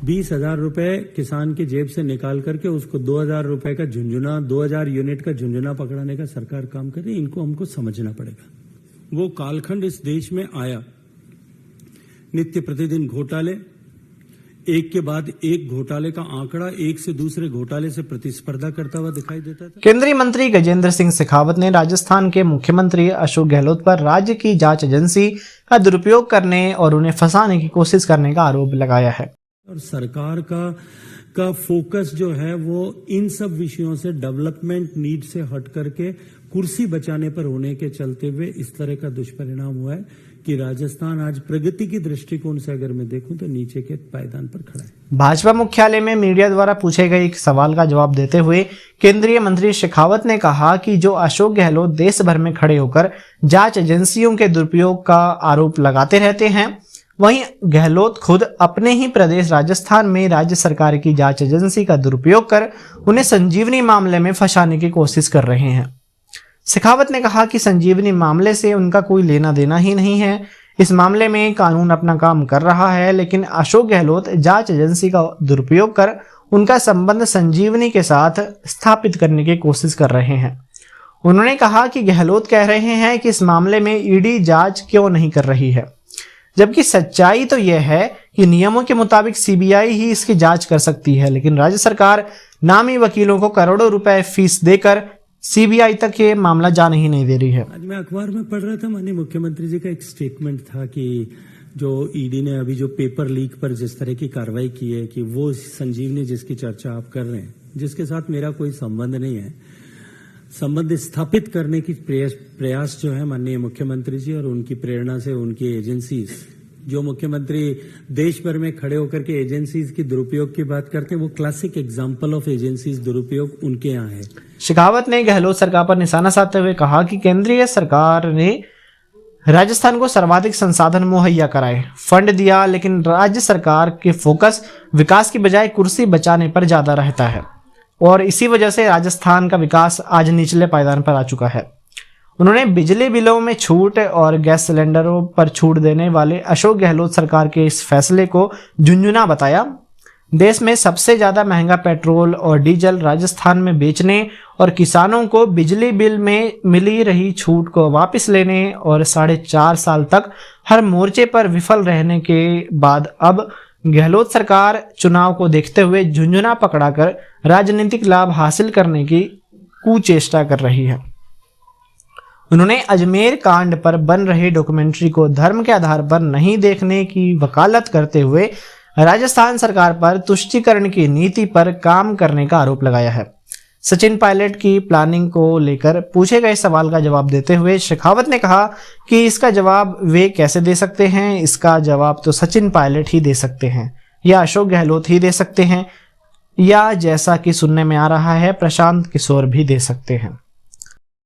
20,000 रुपए किसान की जेब से निकाल करके उसको 2,000 रुपए का झुंझुना, 2,000 यूनिट का झुंझुना पकड़ाने का सरकार काम कर रही है। इनको हमको समझना पड़ेगा। वो कालखंड इस देश में आया, नित्य प्रतिदिन घोटाले, एक के बाद एक घोटाले का आंकड़ा एक से दूसरे घोटाले से प्रतिस्पर्धा करता हुआ दिखाई देता था। केंद्रीय मंत्री गजेंद्र सिंह शेखावत ने राजस्थान के मुख्यमंत्री अशोक गहलोत पर राज्य की जांच एजेंसी का दुरुपयोग करने और उन्हें फंसाने की कोशिश करने का आरोप लगाया है। और सरकार का फोकस जो है वो इन सब विषयों से, डेवलपमेंट नीड से हट करके कुर्सी बचाने पर होने के चलते हुए इस तरह का दुष्परिणाम हुआ है कि राजस्थान आज प्रगति की दृष्टिकोण से अगर मैं देखूं तो नीचे के पायदान पर खड़ा है। भाजपा मुख्यालय में मीडिया द्वारा पूछे गए एक सवाल का जवाब देते हुए केंद्रीय मंत्री शेखावत ने कहा कि जो अशोक गहलोत देश भर में खड़े होकर जांच एजेंसियों के दुरुपयोग का आरोप लगाते रहते हैं, वहीं गहलोत खुद अपने ही प्रदेश राजस्थान में राज्य सरकार की जांच एजेंसी का दुरुपयोग कर उन्हें संजीवनी मामले में फंसाने की कोशिश कर रहे हैं। शेखावत ने कहा कि संजीवनी मामले से उनका कोई लेना देना ही नहीं है। इस मामले में कानून अपना काम कर रहा है, लेकिन अशोक गहलोत जांच एजेंसी का दुरुपयोग कर उनका संबंध संजीवनी के साथ स्थापित करने की कोशिश कर रहे हैं। उन्होंने कहा कि गहलोत कह रहे हैं कि इस मामले में ईडी जांच क्यों नहीं कर रही है, जबकि सच्चाई तो यह है कि नियमों के मुताबिक सीबीआई ही इसकी जांच कर सकती है, लेकिन राज्य सरकार नामी वकीलों को करोड़ों रुपए फीस देकर सीबीआई तक ये मामला जाने ही नहीं दे रही है। आज मैं अखबार में पढ़ रहा था, माननीय मुख्यमंत्री जी का एक स्टेटमेंट था कि जो ईडी ने अभी जो पेपर लीक पर जिस तरह की कार्रवाई की है कि वो संजीवनी जिसकी चर्चा आप कर रहे हैं, जिसके साथ मेरा कोई संबंध नहीं है, संबंध स्थापित करने की प्रयास जो है माननीय मुख्यमंत्री जी और उनकी प्रेरणा से उनकी एजेंसीज, जो मुख्यमंत्री देश भर में खड़े होकर के एजेंसीज की दुरुपयोग की बात करते हैं, वो क्लासिक एग्जांपल ऑफ एजेंसीज दुरुपयोग उनके यहाँ है। शेखावत ने गहलोत सरकार पर निशाना साधते हुए कहा कि केंद्रीय सरकार ने राजस्थान को सर्वाधिक संसाधन मुहैया कराए, फंड दिया, लेकिन राज्य सरकार के फोकस विकास की बजाय कुर्सी बचाने पर ज्यादा रहता है और इसी वजह से राजस्थान का विकास आज निचले पायदान पर आ चुका है। उन्होंने बिजली बिलों में छूट और गैस सिलेंडरों पर छूट देने वाले अशोक गहलोत सरकार के इस फैसले को झुंझुना बताया। देश में सबसे ज्यादा महंगा पेट्रोल और डीजल राजस्थान में बेचने और किसानों को बिजली बिल में मिली रही छूट को वापस लेने और 4.5 साल तक हर मोर्चे पर विफल रहने के बाद अब गहलोत सरकार चुनाव को देखते हुए झुंझुना पकड़ाकर राजनीतिक लाभ हासिल करने की कुचेष्टा कर रही है। उन्होंने अजमेर कांड पर बन रही डॉक्यूमेंट्री को धर्म के आधार पर नहीं देखने की वकालत करते हुए राजस्थान सरकार पर तुष्टीकरण की नीति पर काम करने का आरोप लगाया है। सचिन पायलट की प्लानिंग को लेकर पूछे गए सवाल का जवाब देते हुए शेखावत ने कहा कि इसका जवाब वे कैसे दे सकते हैं, इसका जवाब तो सचिन पायलट ही दे सकते हैं या अशोक गहलोत ही दे सकते हैं या जैसा कि सुनने में आ रहा है प्रशांत किशोर भी दे सकते हैं।